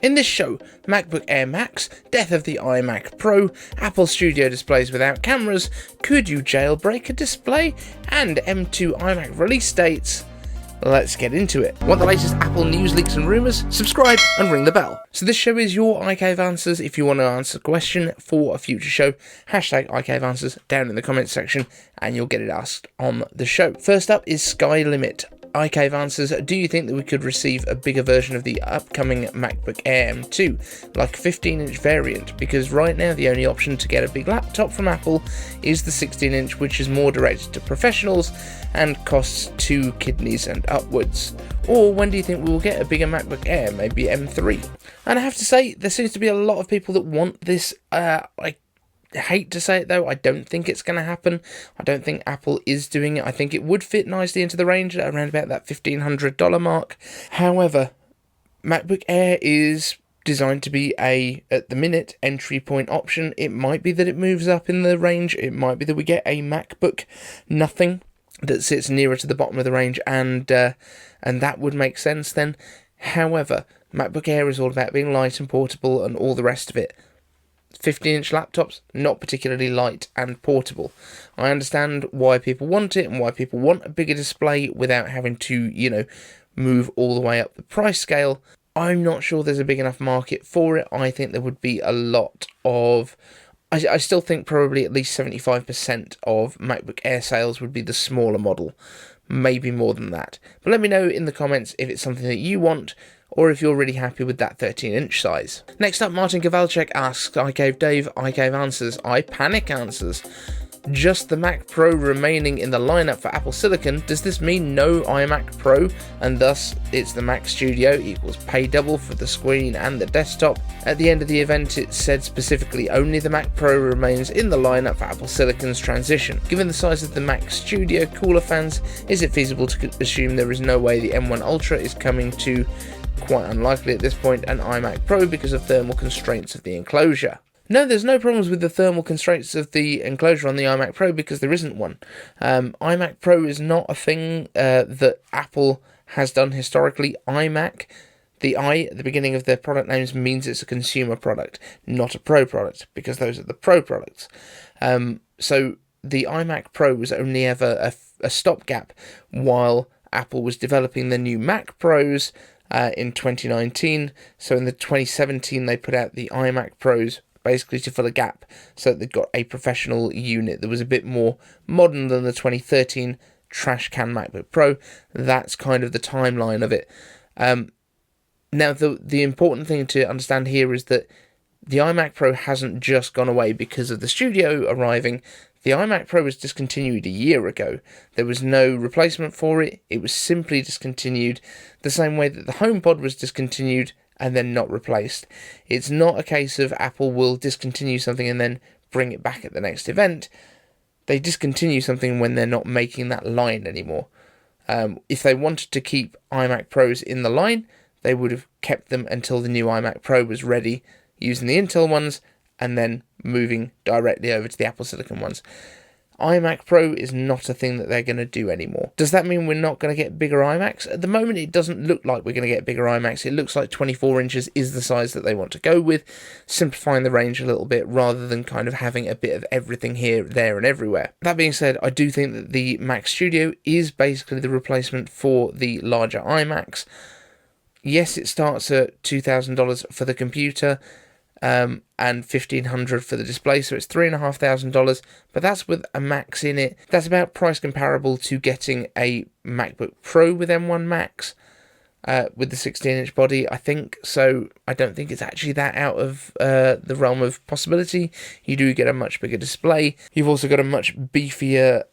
In this show, MacBook Air Max, death of the iMac Pro, Apple Studio displays without cameras, could you jailbreak a display, and M2 iMac release dates. Let's get into it. Want the latest Apple news, leaks and rumours? Subscribe and ring the bell. So this show is your iCave Answers. If you want to answer a question for a future show, hashtag iCave Answers down in the comments section and you'll get it asked on the show. First up is SkyLimit. iCave Answers, do you think that we could receive a bigger version of the upcoming MacBook Air M2, like a 15-inch variant? Because right now the only option to get a big laptop from Apple is the 16-inch, which is more directed to professionals and costs 2 kidneys and upwards. Or when do you think we will get a bigger MacBook Air, maybe M3? And I have to say, there seems to be a lot of people that want this. I hate to say it though, I don't think it's going to happen. I don't think Apple is doing it. I think it would fit nicely into the range at around about that $1,500 mark. However, MacBook Air is designed to be at the minute, entry point option. It might be that it moves up in the range. It might be that we get a MacBook Nothing that sits nearer to the bottom of the range, and that would make sense then. However, MacBook Air is all about being light and portable and all the rest of it. 15-inch laptops, not particularly light and portable. I understand why people want it and why people want a bigger display without having to, move all the way up the price scale. I'm not sure there's a big enough market for it. I think there would be a lot of... I still think probably at least 75% of MacBook Air sales would be the smaller model. Maybe more than that. But let me know in the comments if it's something that you want, or if you're really happy with that 13-inch size. Next up, Marcin Kowalczyk asks, iCave Dave, iCave Answers, iPanic Answers. Just the Mac Pro remaining in the lineup for Apple Silicon. Does this mean no iMac Pro, and thus it's the Mac Studio equals pay double for the screen and the desktop? At the end of the event, it said specifically only the Mac Pro remains in the lineup for Apple Silicon's transition. Given the size of the Mac Studio, cooler fans, is it feasible to assume there is no way the M1 Ultra is coming to, quite unlikely at this point, an iMac Pro because of thermal constraints of the enclosure? No, there's no problems with the thermal constraints of the enclosure on the iMac Pro because there isn't one. iMac Pro is not a thing that Apple has done historically. iMac, the I at the beginning of their product names means it's a consumer product, not a Pro product, because those are the Pro products. So the iMac Pro was only ever a stopgap while Apple was developing the new Mac Pros in 2019. So in the 2017 they put out the iMac Pros, basically to fill a gap, so that they've got a professional unit that was a bit more modern than the 2013 trash can MacBook Pro. That's kind of the timeline of it. Now, the important thing to understand here is that the iMac Pro hasn't just gone away because of the Studio arriving. The iMac Pro was discontinued a year ago. There was no replacement for it. It was simply discontinued the same way that the HomePod was discontinued and then not replaced. It's not a case of Apple will discontinue something and then bring it back at the next event. They discontinue something when they're not making that line anymore. If they wanted to keep iMac Pros in the line, they would have kept them until the new iMac Pro was ready, using the Intel ones, and then moving directly over to the Apple Silicon ones. iMac Pro is not a thing that they're going to do anymore. Does that mean we're not going to get bigger iMacs? At the moment, it doesn't look like we're going to get bigger iMacs. It looks like 24 inches is the size that they want to go with, simplifying the range a little bit rather than kind of having a bit of everything here, there, and everywhere. That being said, I do think that the Mac Studio is basically the replacement for the larger iMacs. Yes, it starts at $2,000 for the computer, and $1,500 for the display, so it's $3,500, but that's with a Max in it. That's about price comparable to getting a MacBook Pro with M1 Max with the 16-inch body, I think. So I don't think it's actually that out of the realm of possibility. You do get a much bigger display. You've also got a much beefier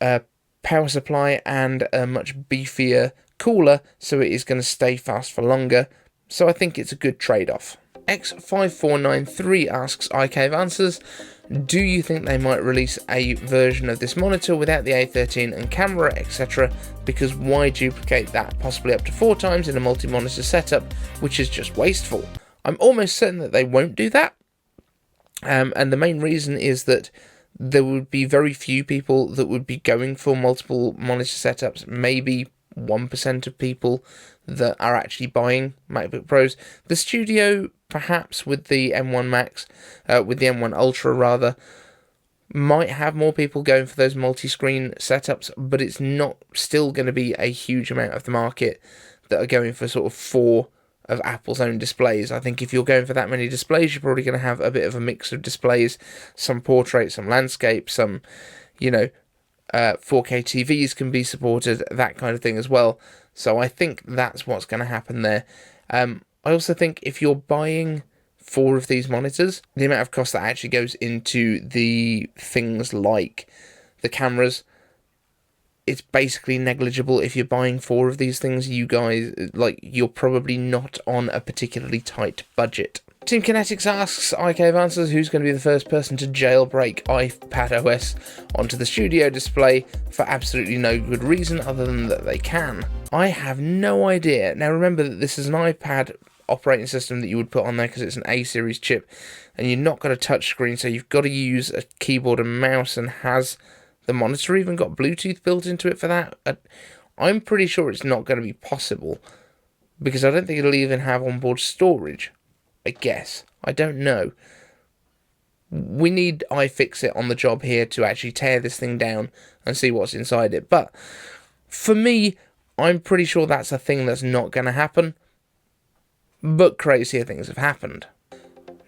power supply and a much beefier cooler, so it is going to stay fast for longer. So I think it's a good trade-off. X5493 asks, iCave Answers, do you think they might release a version of this monitor without the A13 and camera, etc.? Because why duplicate that possibly up to 4 times in a multi-monitor setup, which is just wasteful? I'm almost certain that they won't do that. And the main reason is that there would be very few people that would be going for multiple monitor setups, maybe 1% of people that are actually buying MacBook Pros. The Studio perhaps with the M1 Max, with the M1 Ultra rather, might have more people going for those multi-screen setups, but it's not still going to be a huge amount of the market that are going for sort of 4 of Apple's own displays. I think if you're going for that many displays, you're probably going to have a bit of a mix of displays, some portrait, some landscape, some, 4K TVs can be supported, that kind of thing as well. So I think that's what's going to happen there. I also think if you're buying 4 of these monitors, the amount of cost that actually goes into the things like the cameras, it's basically negligible. If you're buying 4 of these things, you guys, you're probably not on a particularly tight budget. Team Kinetics asks, IKV answers, who's going to be the first person to jailbreak iPadOS onto the studio display for absolutely no good reason other than that they can? I have no idea. Now remember that this is an iPad operating system that you would put on there because it's an A series chip, and you're not got a touch screen, so you've got to use a keyboard and mouse. And has the monitor even got Bluetooth built into it for that? I'm pretty sure it's not going to be possible, because I don't think it'll even have onboard storage. I guess. I don't know. We need iFixit on the job here to actually tear this thing down and see what's inside it. But for me, I'm pretty sure that's a thing that's not going to happen. But crazier things have happened.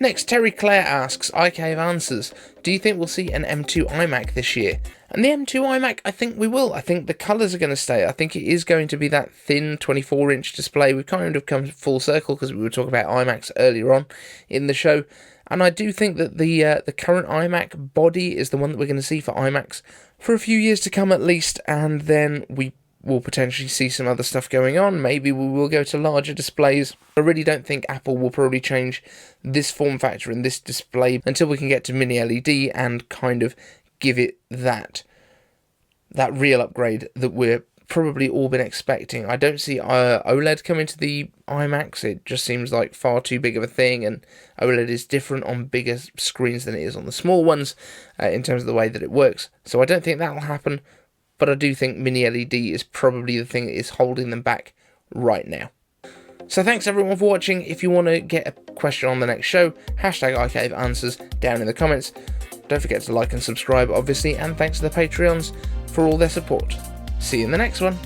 Next, Terry Clare asks, IKV answers, do you think we'll see an M2 iMac this year? And the M2 iMac, I think we will. I think the colours are going to stay. I think it is going to be that thin 24-inch display. We've kind of come full circle because we were talking about iMacs earlier on in the show. And I do think that the current iMac body is the one that we're going to see for iMacs for a few years to come at least. And then we will potentially see some other stuff going on. Maybe we will go to larger displays. I really don't think Apple will probably change this form factor and this display until we can get to mini LED and kind of give it that real upgrade that we're probably all been expecting. I don't see OLED coming to the iMacs. It just seems like far too big of a thing, and OLED is different on bigger screens than it is on the small ones in terms of the way that it works. So I don't think that will happen. But I do think mini LED is probably the thing that is holding them back right now. So thanks everyone for watching. If you want to get a question on the next show, hashtag IKV answers down in the comments. Don't forget to like and subscribe, obviously, and thanks to the Patreons for all their support. See you in the next one.